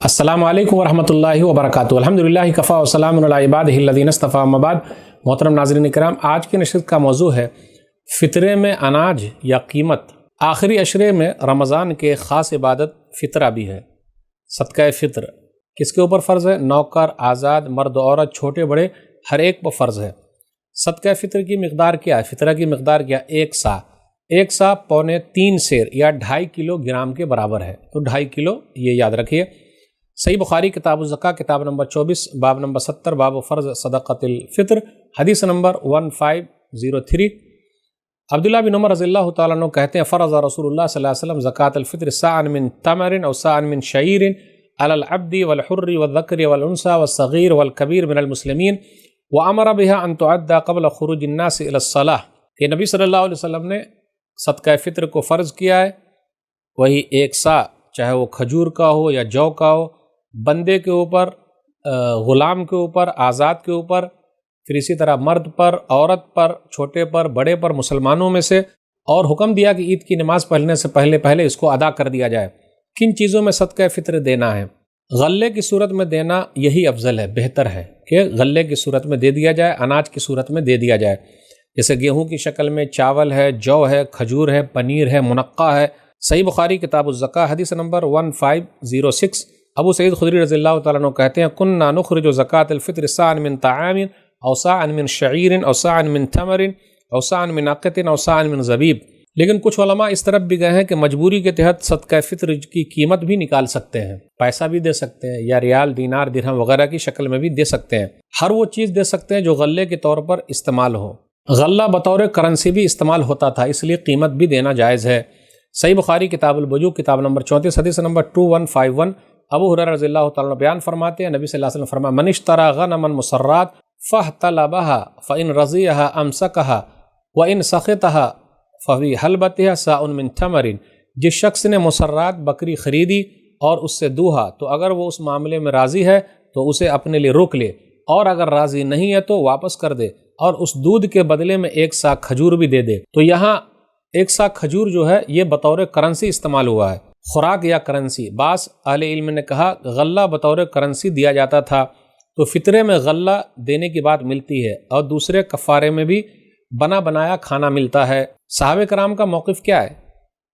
السلام علیکم ورحمۃ اللہ وبرکاتہ۔ الحمدللہ کفا وسلام علی عبادہ الذین اصطفیٰ، اما بعد۔ محترم ناظرین کرام، آج کی نشست کا موضوع ہے فطرے میں اناج یا قیمت۔ آخری عشرے میں رمضان کے خاص عبادت فطرہ بھی ہے۔ صدقہ فطر کس کے اوپر فرض ہے؟ نوکر، آزاد، مرد، عورت، چھوٹے بڑے ہر ایک پر فرض ہے۔ صدقہ فطر کی مقدار کیا ہے؟ فطرہ کی مقدار کیا؟ ایک سا پونے 3 سیر یا 2.5 کلو گرام کے برابر ہے، تو 2.5 کلو یہ یاد رکھیے۔ صحیح بخاری کتاب الزکاة کتاب نمبر 24 باب نمبر 70 باب فرض صدقۃ الفطر حدیث نمبر 1503۔ عبداللہ بن عمر رضی اللہ تعالیٰ عنہ کہتے ہیں فرض رسول اللہ صلی اللہ علیہ وسلم زکاة الفطر صاعا من تمر او صاعا من شعیر علی العبد والحر والذکر والانثى والصغیر والکبیر من المسلمین وامر بها ان تعد قبل خروج الناس الى الصلاة، کہ نبی صلی اللہ علیہ وسلم نے صدقہ فطر کو فرض کیا ہے، وہی 1 سا، چاہے وہ کھجور کا ہو یا جو کا ہو، بندے کے اوپر، غلام کے اوپر، آزاد کے اوپر، پھر اسی طرح مرد پر، عورت پر، چھوٹے پر، بڑے پر، مسلمانوں میں سے، اور حکم دیا کہ عید کی نماز پڑھنے سے پہلے اس کو ادا کر دیا جائے۔ کن چیزوں میں صدقہ فطر دینا ہے؟ غلے کی صورت میں دینا یہی افضل ہے، بہتر ہے کہ غلے کی صورت میں دے دیا جائے، اناج کی صورت میں دے دیا جائے، جیسے گیہوں کی شکل میں، چاول ہے، جو ہے، کھجور ہے، پنیر ہے، منقع ہے۔ صحیح بخاری کتاب الزکاة حدیث نمبر 1506۔ ابو سعید خدری رضی اللہ تعالیٰ عنہ کہتے ہیں کننا نخرج زکاة الفطر صاعا من طعام او صاعا من شعیر او صاعا من تمر او صاعا من عقت او صاعا من زبیب۔ لیکن کچھ علماء اس طرف بھی گئے ہیں کہ مجبوری کے تحت صدقہ فطر کی قیمت بھی نکال سکتے ہیں، پیسہ بھی دے سکتے ہیں، یا ریال، دینار، درہم وغیرہ کی شکل میں بھی دے سکتے ہیں۔ ہر وہ چیز دے سکتے ہیں جو غلے کے طور پر استعمال ہو۔ غلہ بطور کرنسی بھی استعمال ہوتا تھا، اس لیے قیمت بھی دینا جائز ہے۔ صحیح بخاری کتاب البیوع کتاب نمبر 34 حدیث نمبر 2151۔ ابو ہریرہ رضی اللہ تعالیٰ عنہ بیان فرماتے ہیں نبی صلی اللہ علیہ وسلم فرمایا من اشترى غنما مسرات فاحتلبها فإن رضيها أمسكها وإن سخطها ففي حلبتها ساع من تمر، جس شخص نے مسرات بکری خریدی اور اس سے دوہا تو اگر وہ اس معاملے میں راضی ہے تو اسے اپنے لیے روک لے، اور اگر راضی نہیں ہے تو واپس کر دے، اور اس دودھ کے بدلے میں 1 سا کھجور بھی دے دے۔ تو یہاں 1 سا کھجور جو ہے یہ بطور کرنسی استعمال ہوا ہے، خوراک یا کرنسی۔ بعض اہل علم نے کہا غلہ بطور کرنسی دیا جاتا تھا، تو فطرے میں غلہ دینے کی بات ملتی ہے، اور دوسرے کفارے میں بھی بنا بنایا کھانا ملتا ہے۔ صحابہ کرام کا موقف کیا ہے؟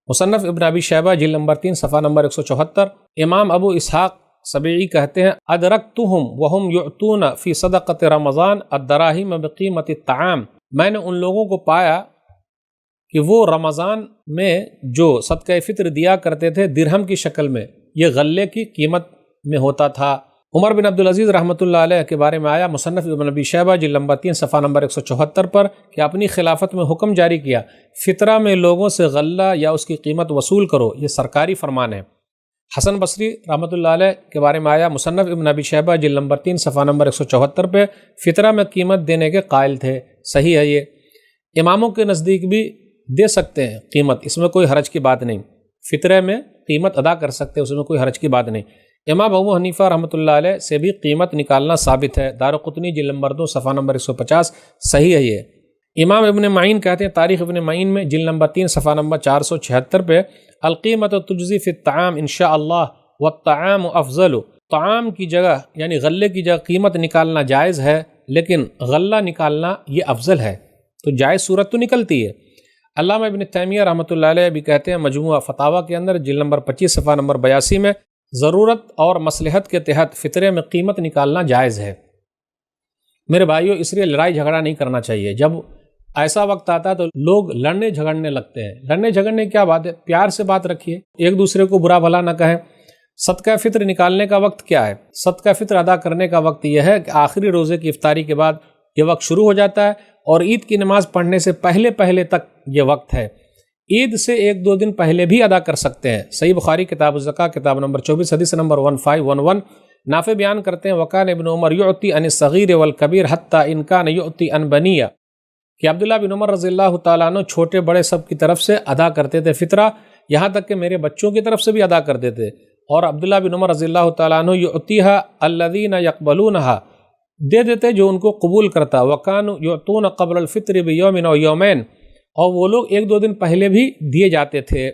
مصنف ابن ابی شیبہ جلد نمبر 3 صفحہ نمبر 174۔ امام ابو اسحاق سبیعی کہتے ہیں ادرکتہم وہم یعطون فی صدقۃ رمضان الدراہم بقیمت الطعام، میں نے ان لوگوں کو پایا کہ وہ رمضان میں جو صدقہ فطر دیا کرتے تھے درہم کی شکل میں، یہ غلے کی قیمت میں ہوتا تھا۔ عمر بن عبدالعزیز رحمۃ اللہ علیہ کے بارے میں آیا مصنف ابن ابی شیبہ جلد نمبر 3 صفحہ نمبر 174 پر کہ اپنی خلافت میں حکم جاری کیا فطرہ میں لوگوں سے غلہ یا اس کی قیمت وصول کرو، یہ سرکاری فرمان ہے۔ حسن بصری رحمۃ اللہ علیہ کے بارے میں آیا مصنف ابن ابی شیبہ جلد نمبر 3 صفحہ نمبر 174 پہ فطرہ میں قیمت دینے کے قائل تھے۔ صحیح ہے یہ، اماموں کے نزدیک بھی دے سکتے ہیں قیمت، اس میں کوئی حرج کی بات نہیں، فطرے میں قیمت ادا کر سکتے ہیں، اس میں کوئی حرج کی بات نہیں۔ امام ابو حنیفہ رحمۃ اللہ علیہ سے بھی قیمت نکالنا ثابت ہے، دارقطنی جلد نمبر 2 صفحہ نمبر 150۔ صحیح ہے یہ۔ امام ابن معین کہتے ہیں تاریخ ابن معین میں جلد نمبر 3 صفحہ نمبر 476 پہ القیمت تجزی فی الطعام انشاء اللہ والطعام افضل، طعام کی جگہ یعنی غلے کی جگہ قیمت نکالنا جائز ہے، لیکن غلہ نکالنا یہ افضل ہے، تو جائز صورت تو نکلتی ہے۔ علامہ ابن تیمیہ رحمۃ اللہ علیہ بھی کہتے ہیں مجموعہ فتاویٰ کے اندر جلد نمبر 25 صفحہ نمبر 82 میں ضرورت اور مصلحت کے تحت فطرے میں قیمت نکالنا جائز ہے۔ میرے بھائیوں، اس لیے لڑائی جھگڑا نہیں کرنا چاہیے۔ جب ایسا وقت آتا ہے تو لوگ لڑنے جھگڑنے لگتے ہیں، لڑنے جھگڑنے کیا بات ہے؟ پیار سے بات رکھیے، ایک دوسرے کو برا بھلا نہ کہیں۔ صدقہ فطر نکالنے کا وقت کیا ہے؟ صدقہ فطر ادا کرنے کا وقت یہ ہے کہ آخری روزے کی افطاری کے بعد یہ وقت شروع ہو جاتا ہے، اور عید کی نماز پڑھنے سے پہلے تک یہ وقت ہے۔ عید سے 1-2 دن پہلے بھی ادا کر سکتے ہیں۔ صحیح بخاری کتاب الزکاة کتاب نمبر 24 حدیث نمبر 1511۔ نافع بیان کرتے ہیں وکان ابن عمر یعطی عن الصغیر والکبیر حتی ان کان یعطی عن بنیہ، کہ عبداللہ بن عمر رضی اللہ تعالیٰ عنہ چھوٹے بڑے سب کی طرف سے ادا کرتے تھے فطرہ، یہاں تک کہ میرے بچوں کی طرف سے بھی ادا کرتے تھے۔ اور عبداللہ بن عمر رضی اللہ تعالیٰ عنہ یعطیہا الذین یقبلونہا، دے دیتے جو ان کو قبول کرتا، وکانوا یعطون قبل الفطر بیوم او یومین، اور وہ لوگ 1-2 دن پہلے بھی دیے جاتے تھے۔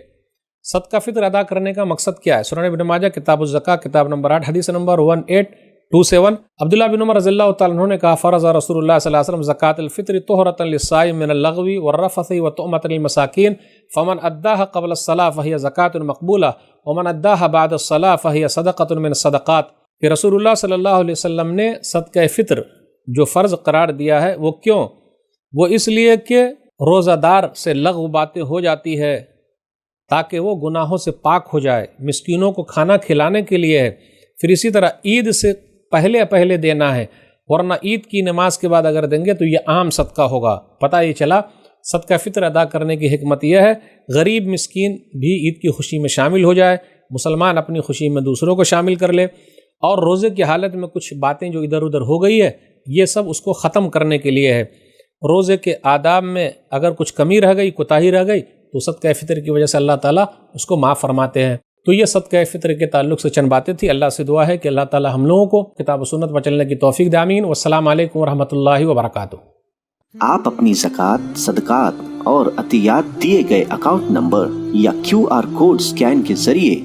صدقہ فطر ادا کرنے کا مقصد کیا ہے؟ سنن ابن ماجہ کتاب الزکاة کتاب نمبر 8 حدیث نمبر 1827 عبداللہ بن عمر رضی اللہ تعالیٰ عنہ نے کہا فرض رسول اللہ صلی اللہ علیہ وسلم زکاة الفطر طہرۃ للصائم من اللغو والرفث وطعمۃ للمساکین فمن اداها قبل الصلاة فهي زکاة مقبولہ ومن اداها بعد الصلاة فهي صدقۃ من الصدقات، کہ رسول اللہ صلی اللہ علیہ وسلم نے صدقہ فطر جو فرض قرار دیا ہے وہ کیوں؟ وہ اس لیے کہ روزہ دار سے لغو باتیں ہو جاتی ہے تاکہ وہ گناہوں سے پاک ہو جائے، مسکینوں کو کھانا کھلانے کے لیے ہے، پھر اسی طرح عید سے پہلے دینا ہے، ورنہ عید کی نماز کے بعد اگر دیں گے تو یہ عام صدقہ ہوگا۔ پتہ یہ چلا صدقہ فطر ادا کرنے کی حکمت یہ ہے غریب مسکین بھی عید کی خوشی میں شامل ہو جائے، مسلمان اپنی خوشی میں دوسروں کو شامل کر لے، اور روزے کی حالت میں کچھ باتیں جو ادھر ادھر ہو گئی ہے یہ سب اس کو ختم کرنے کے لیے ہے۔ روزے کے آداب میں اگر کچھ کمی رہ گئی، کوتاہی رہ گئی تو صدقہ فطر کی وجہ سے اللہ تعالیٰ اس کو معاف فرماتے ہیں۔ تو یہ صدقہ فطر کے تعلق سے چند باتیں تھی۔ اللہ سے دعا ہے کہ اللہ تعالیٰ ہم لوگوں کو کتاب و سنت پر چلنے کی توفیق دے، آمین۔ والسلام علیکم ورحمۃ اللہ وبرکاتہ۔ آپ اپنی زکوٰۃ، صدقات اور عطیات دیے گئے اکاؤنٹ نمبر یا QR کوڈ سکین کے ذریعے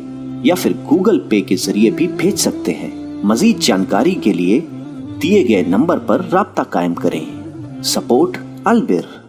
یا پھر گوگل پے کے ذریعے بھی بھیج سکتے ہیں۔ مزید جانکاری کے لیے دیے گئے نمبر پر رابطہ قائم کریں۔ سپورٹ البر۔